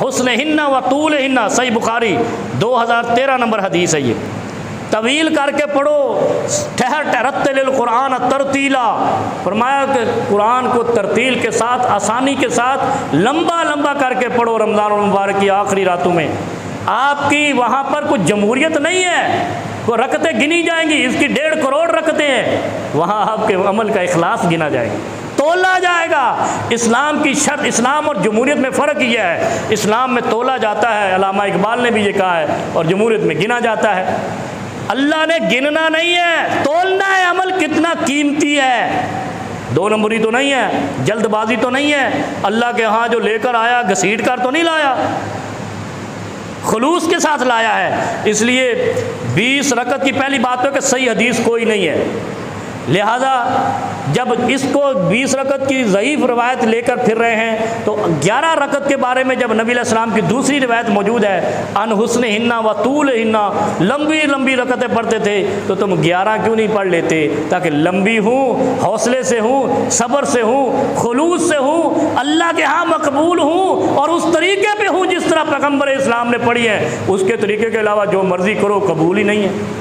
हुस्न हिन्ना व तूल हिन्ना, सही बुखारी 2013 नंबर हदीस है ये। तवील करके पढ़ो, ठहर रत्तिल कुरान तरतीला, फरमाया कि कुरान को तरतील के साथ, आसानी के साथ लंबा लंबा करके पढ़ो रमज़ान मुबारक की आखिरी रातों में। आपकी वहाँ पर कुछ जमहूरियत नहीं है, वो रकतें गिनी जाएंगी, इसकी 1.5 करोड़ रकतें हैं, वहाँ आपके अमल का इखलास गिना जाएगा, तोला जाएगा। इस्लाम की शर्त, इस्लाम और जमहूरियत में फ़र्क यह है, इस्लाम में तोला जाता है, अल्लामा इकबाल ने भी ये कहा है, और जमहूरियत में गिना जाता है। अल्लाह ने गिनना नहीं है, तोलना है अमल कितना कीमती है। 2 नंबरी तो नहीं है, जल्दबाजी तो नहीं है, अल्लाह के यहाँ जो लेकर आया घसीट कर तो नहीं लाया, खुलूस के साथ लाया है। इसलिए 20 रकत की पहली बात तो कि सही हदीस कोई नहीं है, लिहाजा जब इसको 20 रकत की ज़ईफ़ रवायत लेकर फिर रहे हैं तो 11 रकत के बारे में जब नबी अलैहिस्सलाम की दूसरी रवायत मौजूद है, अन हुस्न हिन्ना व तूल हिन्ना, लंबी लंबी रकतें पढ़ते थे, तो तुम 11 क्यों नहीं पढ़ लेते, ताकि लंबी हूँ, हौसले से हूँ, सब्र से हूँ, खुलूस से हूँ, अल्लाह के यहाँ मकबूल हूँ, और उस तरीके पर हूँ जिस तरह पैगम्बर इस्लाम ने पढ़ी है, उसके तरीके के अलावा जो मर्ज़ी करो कबूल ही नहीं है।